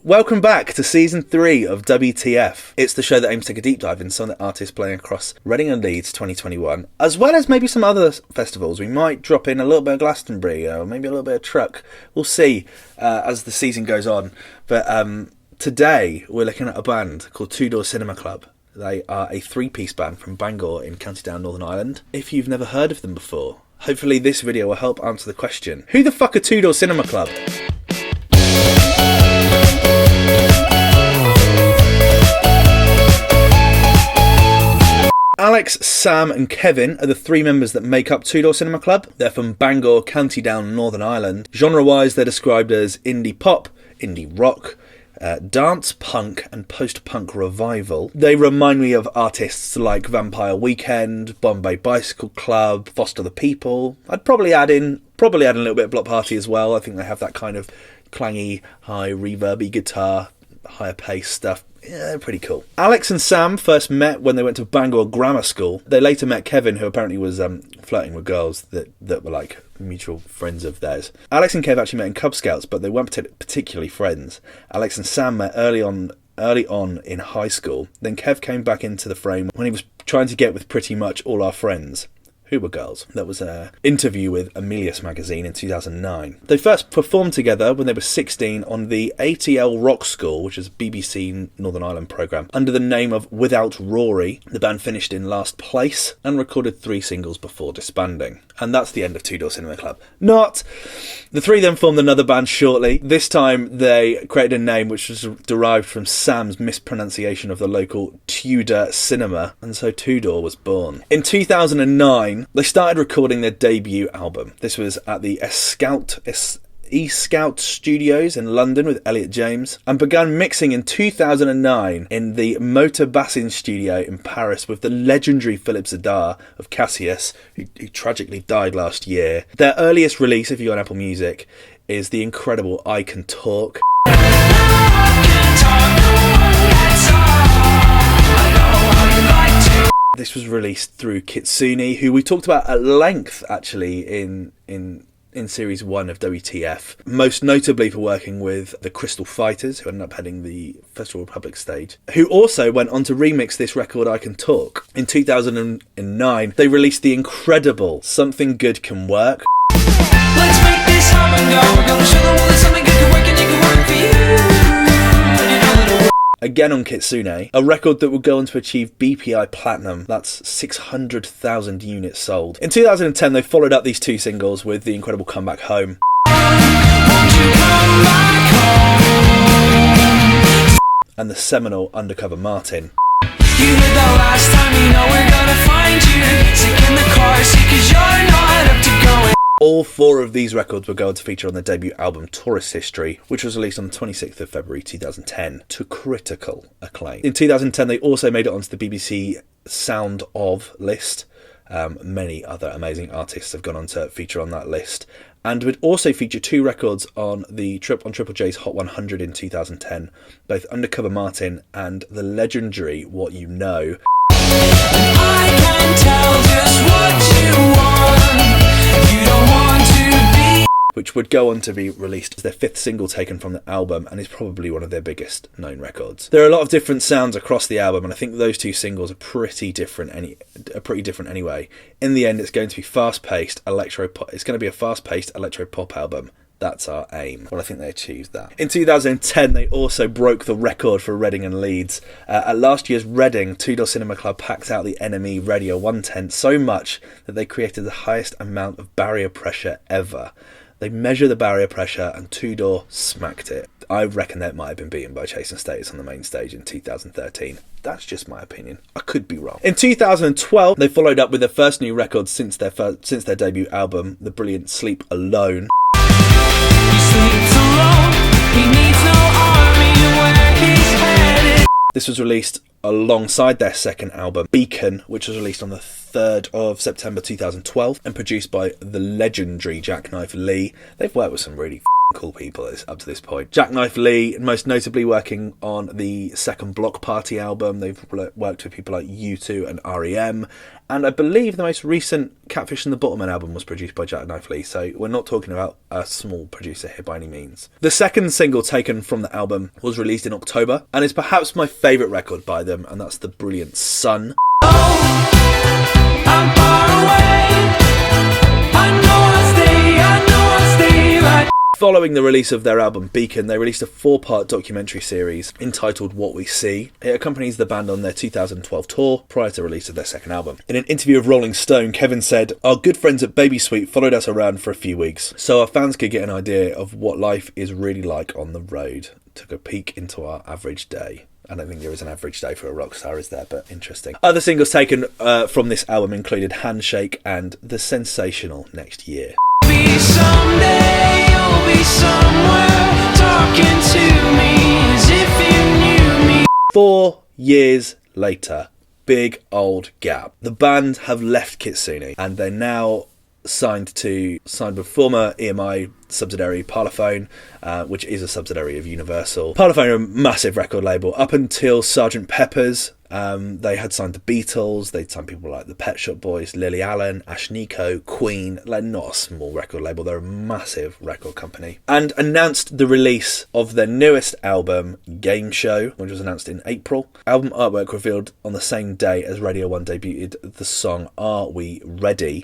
Welcome back to Season 3 of WTF. It's the show that aims to take a deep dive in some of the artists playing across Reading and Leeds 2021, as well as maybe some other festivals. We might drop in a little bit of Glastonbury, or maybe a little bit of Truck. We'll see as the season goes on. But today we're looking at a band called Two Door Cinema Club. They are a three-piece band from Bangor in County Down, Northern Ireland. If you've never heard of them before, hopefully this video will help answer the question, who the fuck are Two Door Cinema Club? Alex, Sam and Kevin are the three members that make up Two Door Cinema Club. They're from Bangor, County Down, Northern Ireland. Genre-wise, they're described as indie-pop, indie rock, dance, punk and post-punk revival. They remind me of artists like Vampire Weekend, Bombay Bicycle Club, Foster the People. I'd probably add in a little bit of Block Party as well. I think they have that kind of clangy, high reverby guitar, higher pace stuff. Yeah, they're pretty cool. Alex and Sam first met when they went to Bangor Grammar School. They later met Kevin, who apparently was flirting with girls that were like mutual friends of theirs. Alex and Kev actually met in Cub Scouts, but they weren't particularly friends. Alex and Sam met early on in high school. Then Kev came back into the frame when he was trying to get with pretty much all our friends, who were girls. That was an interview with Amelius magazine in 2009. They first performed together when they were 16 on the ATL Rock School, which is a BBC Northern Ireland programme, under the name of Without Rory. The band finished in last place and recorded 3 singles before disbanding. And that's the end of Two Door Cinema Club. Not! The three then formed another band shortly. This time they created a name which was derived from Sam's mispronunciation of the local Tudor cinema, and so Two Door was born. In 2009, they started recording their debut album. This was at the E-Scout Studios in London with Elliot James, and began mixing in 2009 in the Motor Bassin studio in Paris with the legendary Philip Zadar of Cassius, who tragically died last year. Their earliest release, if you're on Apple Music, is the incredible I Can Talk. This was released through Kitsune, who we talked about at length actually in Series 1 of WTF, most notably for working with the Crystal Fighters, who ended up heading the Festival Republic stage, who also went on to remix this record I Can Talk. In 2009, they released the incredible Something Good Can Work. Let's make this happen now, we're gonna show them all that something good can work and you can work for you. Again on Kitsune, a record that would go on to achieve BPI Platinum. That's 600,000 units sold. In 2010, they followed up these 2 singles with the incredible Comeback Home. And the seminal Undercover Martin. You heard that last time, you know we're gonna find you. Sick in the car, sick 'cause you're not up to going. All 4 of these records were going to feature on their debut album Tourist History, which was released on the 26th of February 2010 to critical acclaim. In 2010 they also made it onto the BBC Sound Of list. Many other amazing artists have gone on to feature on that list, and would also feature 2 records on the Triple J's Hot 100 in 2010, both Undercover Martin and the legendary What You Know. I can tell just what you want. You don't want to be, which would go on to be released as their 5th single taken from the album, and is probably one of their biggest known records. There are a lot of different sounds across the album, and I think those 2 singles are pretty different anyway. In the end, it's going to be fast-paced electro-pop. It's going to be a fast-paced electro-pop album. That's our aim. Well, I think they achieved that. In 2010, they also broke the record for Reading and Leeds. At last year's Reading, Two Door Cinema Club packed out the NME Radio 1 tent so much that they created the highest amount of barrier pressure ever. They measured the barrier pressure and Two Door smacked it. I reckon that might have been beaten by Chase and Status on the main stage in 2013. That's just my opinion. I could be wrong. In 2012, they followed up with their first new record since their debut album, the brilliant Sleep Alone. This was released alongside their second album, Beacon, which was released on the 3rd of September 2012 and produced by the legendary Jackknife Lee. They've worked with some really cool people up to this point. Jackknife Lee, most notably working on the second Block Party album. They've worked with people like U2 and R.E.M. And I believe the most recent Catfish and the Bottlemen album was produced by Jackknife Lee, so we're not talking about a small producer here by any means. The second single taken from the album was released in October, and is perhaps my favourite record by them, and that's the brilliant Sun. Oh, I'm far away. I know I'll stay right. Following the release of their album Beacon, they released a 4-part documentary series entitled What We See. It accompanies the band on their 2012 tour prior to release of their second album. In an interview with Rolling Stone, Kevin said, "Our good friends at Baby Sweet followed us around for a few weeks, so our fans could get an idea of what life is really like on the road. Took a peek into our average day." I don't think there is an average day for a rock star, is there? But interesting. Other singles taken from this album included Handshake and the sensational Next Year. Someday you'll be somewhere talking to me as if you knew me. 4 years later, big old gap. The band have left Kitsune and they're now signed with former EMI subsidiary Parlophone, which is a subsidiary of Universal. Parlophone are a massive record label. Up until Sgt. Pepper's, they had signed the Beatles, they'd signed people like the Pet Shop Boys, Lily Allen, Ashnikko, Queen. Like, not a small record label, they're a massive record company. And announced the release of their newest album, Game Show, which was announced in April. Album artwork revealed on the same day as Radio 1 debuted the song Are We Ready?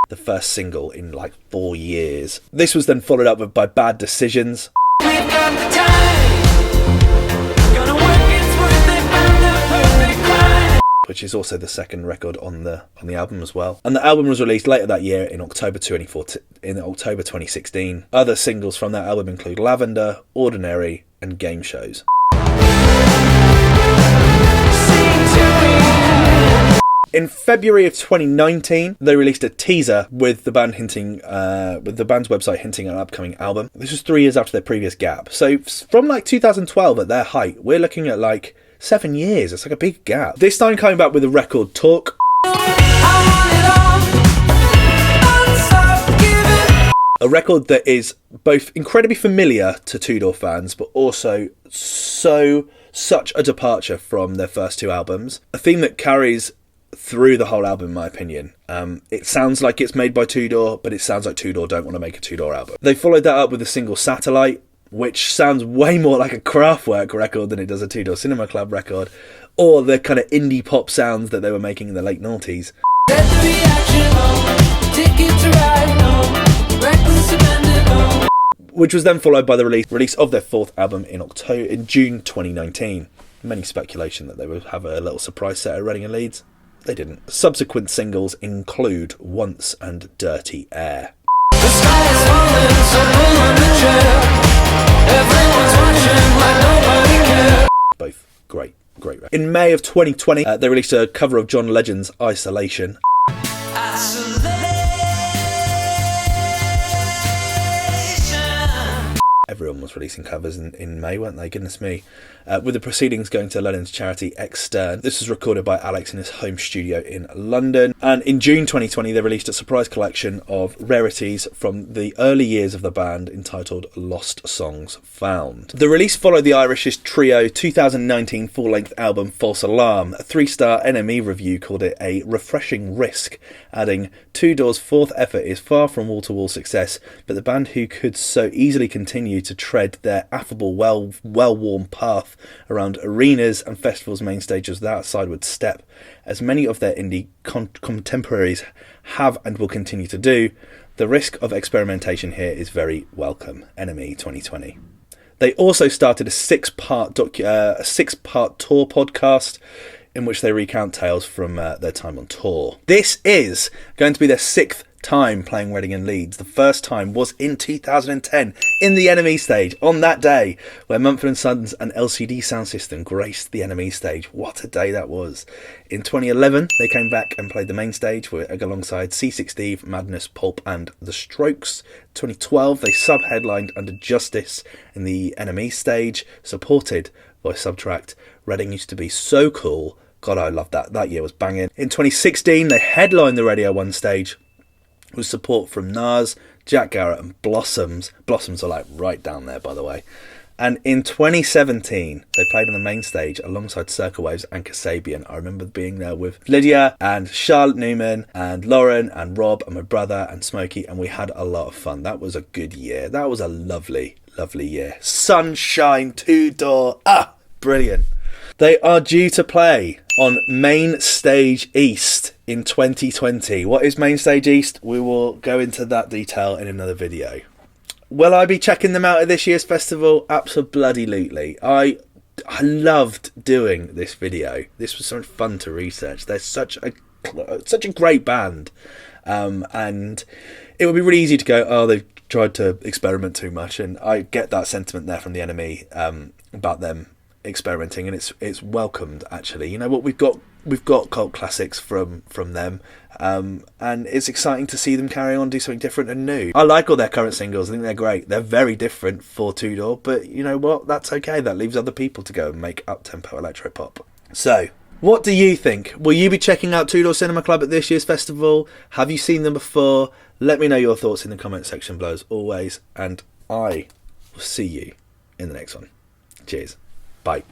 The first single in like 4 years. This was then followed up by Bad Decisions, We've got the time. Gonna work, it's worth it, find the perfect crime, which is also the second record on the album as well. And the album was released later that year in October 2016. Other singles from that album include Lavender, Ordinary, and Game Shows. In February of 2019, they released a teaser with the band's website hinting at an upcoming album. This was 3 years after their previous gap. So from like 2012 at their height, we're looking at like 7 years. It's like a big gap. This time coming back with a record, Talk. A record that is both incredibly familiar to Two Door fans, but also such a departure from their first two albums. A theme that carries through the whole album, in my opinion. It sounds like it's made by Two Door, but it sounds like Two Door don't want to make a Two Door album. They followed that up with the single Satellite, which sounds way more like a Kraftwerk record than it does a Two Door Cinema Club record, or the kind of Indi-Pop sounds that they were making in the late noughties. Which was then followed by the release of their fourth album in June 2019. Many speculation that they would have a little surprise set at Reading and Leeds. They didn't. Subsequent singles include Once and Dirty Air. The sky is falling, so pull on the chair. Everyone's watching like nobody cares. Both great. In May of 2020, they released a cover of John Legend's Isolation. Everyone was releasing covers in May, weren't they? Goodness me. With the proceedings going to London's charity Extern. This was recorded by Alex in his home studio in London. And in June 2020, they released a surprise collection of rarities from the early years of the band entitled Lost Songs Found. The release followed the Irish trio 2019 full-length album False Alarm. A 3-star NME review called it a refreshing risk, adding, Two Door's fourth effort is far from wall-to-wall success, but the band who could so easily continue to tread their affable, well-worn path around arenas and festivals' main stages without a sideward step, as many of their indie contemporaries have and will continue to do. The risk of experimentation here is very welcome. NME 2020. They also started a six-part tour podcast in which they recount tales from their time on tour. This is going to be their 6th time playing Reading and Leeds. The first time was in 2010 in the NME stage, on that day where Mumford & Sons and LCD Sound System graced the NME stage. What a day that was. In 2011 they came back and played the main stage alongside C6 Steve, Madness, Pulp and The Strokes. 2012 they sub-headlined under Justice in the NME stage, supported by Subtract. Reading used to be so cool, God, I love that. That year was banging. In 2016, they headlined the Radio 1 stage with support from Nas, Jack Garrett and Blossoms. Blossoms are like right down there, by the way. And in 2017, they played on the main stage alongside Circle Waves and Kasabian. I remember being there with Lydia and Charlotte Newman and Lauren and Rob and my brother and Smokey, and we had a lot of fun. That was a good year. That was a lovely, lovely year. Sunshine, two-door. Brilliant. They are due to play on Main Stage East in 2020. What is Main Stage East? We will go into that detail in another video. Will I be checking them out at this year's festival? Absolutely. I loved doing this video. This was so much fun to research. They're such a great band, and it would be really easy to go, oh, they've tried to experiment too much, and I get that sentiment there from the Enemy about them experimenting, and it's welcomed, actually. You know what, we've got cult classics from them, and it's exciting to see them carry on, do something different and new. I like all their current singles. I think they're great. They're very different for Two Door, but you know what, that's okay. That leaves other people to go and make up-tempo electro-pop. So what do you think? Will you be checking out Two Door Cinema Club at this year's festival? Have you seen them before? Let me know your thoughts in the comment section below as always, and I will see you in the next one. Cheers. Bye.